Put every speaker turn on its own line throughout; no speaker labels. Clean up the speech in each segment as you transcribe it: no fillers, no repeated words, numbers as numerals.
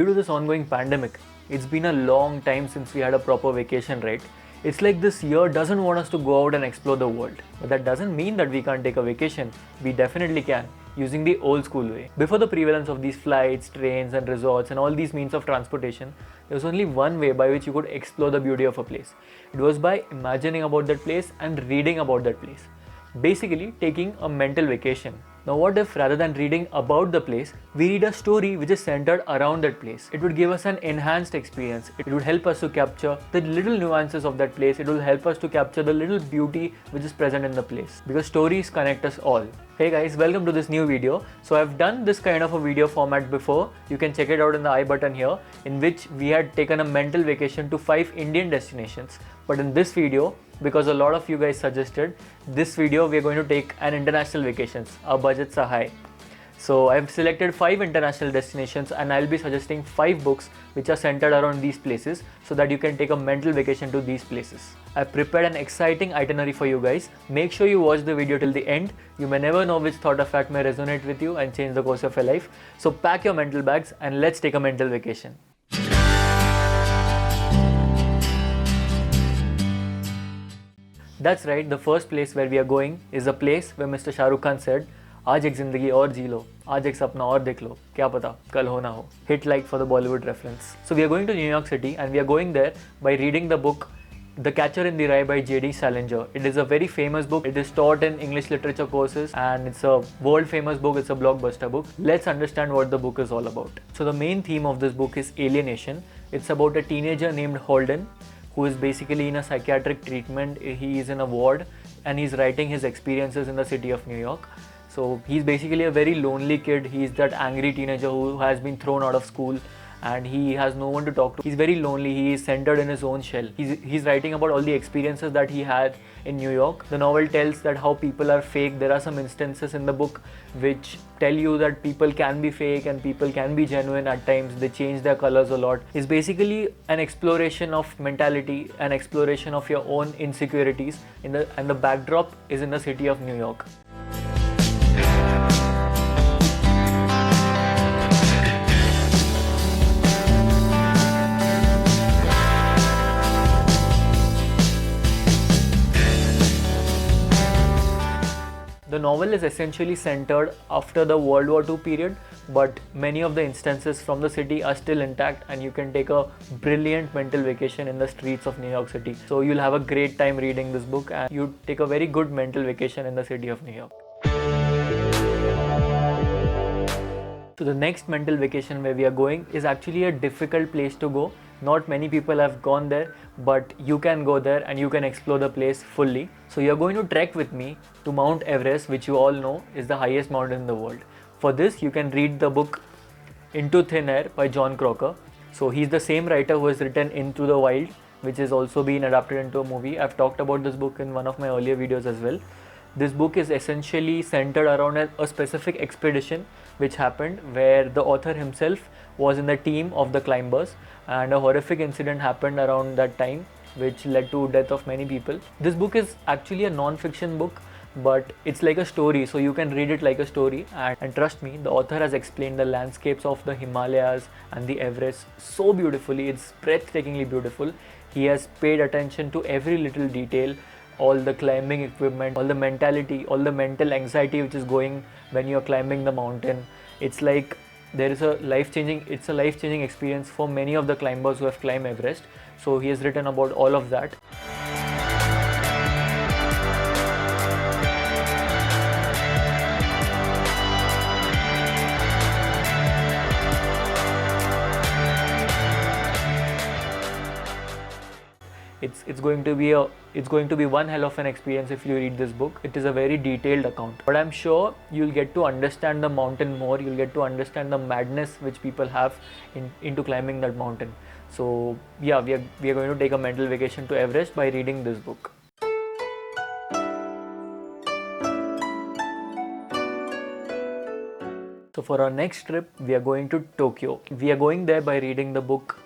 Due to this ongoing pandemic, it's been a long time since we had a proper vacation, right? It's like this year doesn't want us to go out and explore the world. But that doesn't mean that we can't take a vacation. We definitely can, using the old school way. Before the prevalence of these flights, trains and resorts and all these means of transportation, there was only one way by which you could explore the beauty of a place. It was by imagining about that place and reading about that place. Basically, taking a mental vacation. Now what if rather than reading about the place, we read a story which is centered around that place? It would give us an enhanced experience. It would help us to capture the little nuances of that place. It will help us to capture the little beauty which is present in the place. Because stories connect us all. Hey guys, welcome to this new video. So I've done this kind of a video format before. You can check it out in the I button here, in which we had taken a mental vacation to 5 Indian destinations. But in this video, because a lot of you guys suggested this video, we are going to take an international vacations. Our budgets are high. So I've selected 5 international destinations and I'll be suggesting 5 books which are centered around these places so that you can take a mental vacation to these places. I've prepared an exciting itinerary for you guys. Make sure you watch the video till the end. You may never know which thought or fact may resonate with you and change the course of your life. So pack your mental bags and let's take a mental vacation. That's right, the first place where we are going is a place where Mr. Shah Rukh Khan said, आज एक जिंदगी और जी लो, आज एक सपना और देख लो, क्या पता कल हो ना हो. Hit like for the Bollywood reference. So we are going to New York City and we are going there by reading the book The Catcher in the Rye by J.D. Salinger. It is a very famous book. It is taught in English literature courses and it's a world famous book. It's a blockbuster book. Let's understand what the book is all about. So the main theme of this book is alienation. It's about a teenager named Holden who is basically in a psychiatric treatment. He is in a ward and he's writing his experiences in the city of New York. So he's basically a very lonely kid. He's that angry teenager who has been thrown out of school and he has no one to talk to. He's very lonely. He is centered in his own shell. He's writing about all the experiences that he had in New York. The novel tells that how people are fake. There are some instances in the book which tell you that people can be fake and people can be genuine at times. They change their colors a lot. It's basically an exploration of mentality, an exploration of your own insecurities and the backdrop is in the city of New York. The novel is essentially centered after the World War II period, but many of the instances from the city are still intact and you can take a brilliant mental vacation in the streets of New York City. So you'll have a great time reading this book and you take a very good mental vacation in the city of New York. So the next mental vacation where we are going is actually a difficult place to go. Not many people have gone there, but you can go there and you can explore the place fully. So you're going to trek with me to Mount Everest, which you all know is the highest mountain in the world. For this, you can read the book Into Thin Air by Jon Krakauer. So he's the same writer who has written Into the Wild, which has also been adapted into a movie. I've talked about this book in one of my earlier videos as well. This book is essentially centered around a specific expedition which happened where the author himself was in the team of the climbers and a horrific incident happened around that time which led to death of many people. This book is actually a non-fiction book, but it's like a story, so you can read it like a story and trust me, the author has explained the landscapes of the Himalayas and the Everest so beautifully. It's breathtakingly beautiful. He has paid attention to every little detail, all the climbing equipment, all the mentality, all the mental anxiety which is going when you're climbing the mountain. It's like it's a life-changing experience for many of the climbers who have climbed Everest. So he has written about all of that. It's going to be one hell of an experience if you read this book. It is a very detailed account, but I'm sure you'll get to understand the mountain more. You'll get to understand the madness which people have into climbing that mountain. So yeah, we are going to take a mental vacation to Everest by reading this book. So for our next trip, we are going to Tokyo. We are going there by reading the book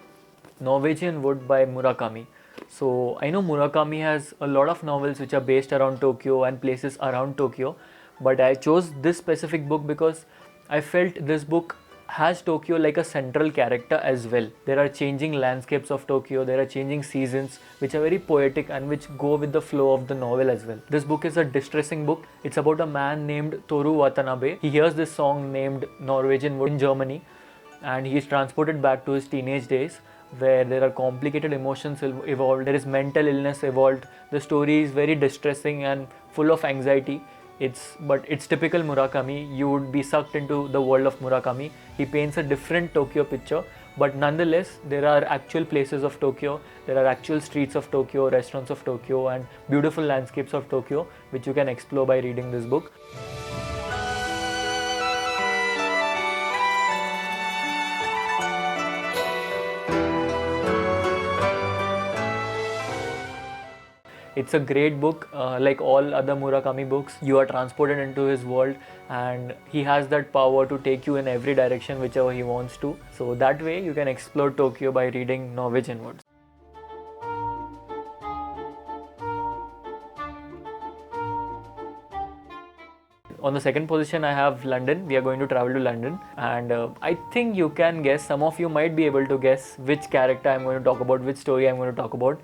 Norwegian Wood by Murakami. So I know Murakami has a lot of novels which are based around Tokyo and places around Tokyo, but I chose this specific book because I felt this book has Tokyo like a central character as well. There are changing landscapes of Tokyo, there are changing seasons which are very poetic and which go with the flow of the novel as well. This book is a distressing book. It's about a man named Toru Watanabe. He hears this song named Norwegian Wood in Germany, and he is transported back to his teenage days where there are complicated emotions evolved, there is mental illness evolved. The story is very distressing and full of anxiety. But it's typical Murakami. You would be sucked into the world of Murakami. He paints a different Tokyo picture, but nonetheless there are actual places of Tokyo, there are actual streets of Tokyo, restaurants of Tokyo, and beautiful landscapes of Tokyo which you can explore by reading this book. It's a great book. Like all other Murakami books, you are transported into his world, and he has that power to take you in every direction whichever he wants to. So that way you can explore Tokyo by reading Norwegian Woods. On the second position, I have London. We are going to travel to London, and I think you can guess, some of you might be able to guess which character I'm going to talk about, which story I'm going to talk about.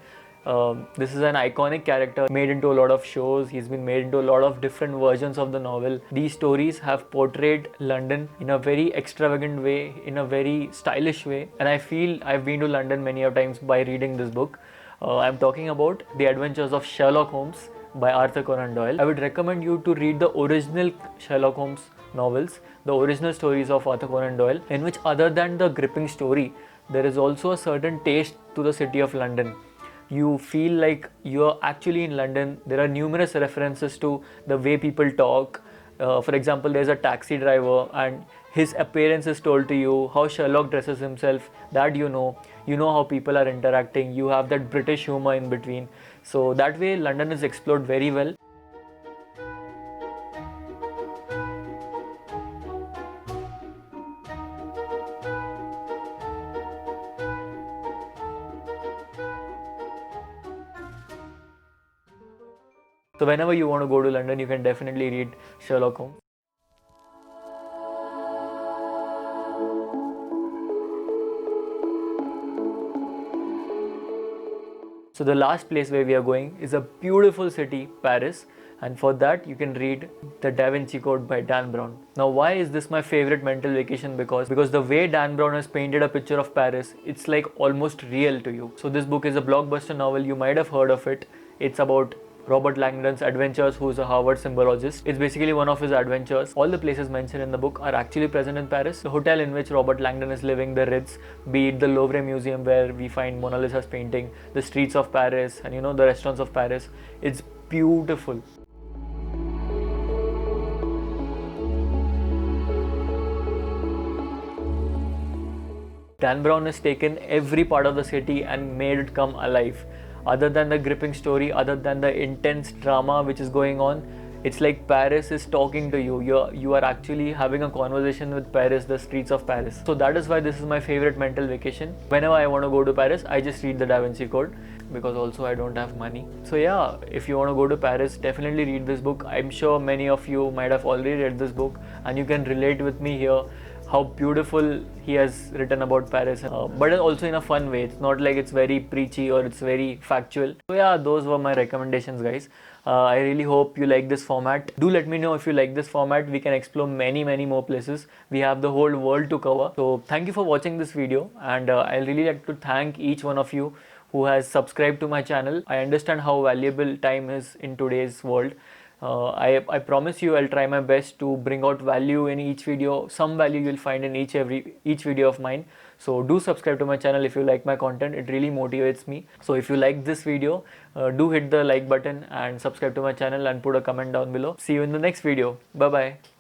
This is an iconic character made into a lot of shows. He's been made into a lot of different versions of the novel. These stories have portrayed London in a very extravagant way, in a very stylish way, and I feel I've been to London many a times by reading this book. I'm talking about The Adventures of Sherlock Holmes by Arthur Conan Doyle. I would recommend you to read the original Sherlock Holmes novels, the original stories of Arthur Conan Doyle, in which, other than the gripping story, there is also a certain taste to the city of London. You feel like you're actually in London. There are numerous references to the way people talk. For example, there's a taxi driver and his appearance is told to you, how Sherlock dresses himself, that you know how people are interacting. You have that British humor in between. So that way London is explored very well. So whenever you want to go to London, you can definitely read Sherlock Holmes. So the last place where we are going is a beautiful city, Paris, and for that you can read The Da Vinci Code by Dan Brown. Now, why is this my favorite mental vacation? Because the way Dan Brown has painted a picture of Paris, it's like almost real to you. So this book is a blockbuster novel. You might have heard of it. It's about Robert Langdon's adventures, who is a Harvard symbologist. It's basically one of his adventures. All the places mentioned in the book are actually present in Paris. The hotel in which Robert Langdon is living, the Ritz, be it the Louvre Museum where we find Mona Lisa's painting, the streets of Paris, and the restaurants of Paris. It's beautiful. Dan Brown has taken every part of the city and made it come alive. Other than the gripping story, other than the intense drama which is going on, it's like Paris is talking to you. You are actually having a conversation with Paris, the streets of Paris. So that is why this is my favorite mental vacation. Whenever I want to go to Paris, I just read the Da Vinci Code, because also I don't have money. So yeah, if you want to go to Paris, definitely read this book. I'm sure many of you might have already read this book and you can relate with me here, how beautiful he has written about Paris, but also in a fun way. It's not like it's very preachy or it's very factual. So yeah, those were my recommendations, guys. I really hope you like this format. Do let me know if you like this format. We can explore many more places. We have the whole world to cover. So thank you for watching this video, and I really like to thank each one of you who has subscribed to my channel. I understand how valuable time is in today's world. I promise you I'll try my best to bring out value in each video. Some value you'll find in each video of mine. So do subscribe to my channel if you like my content. It really motivates me. So if you like this video, do hit the like button and subscribe to my channel and put a comment down below. See you in the next video. Bye bye.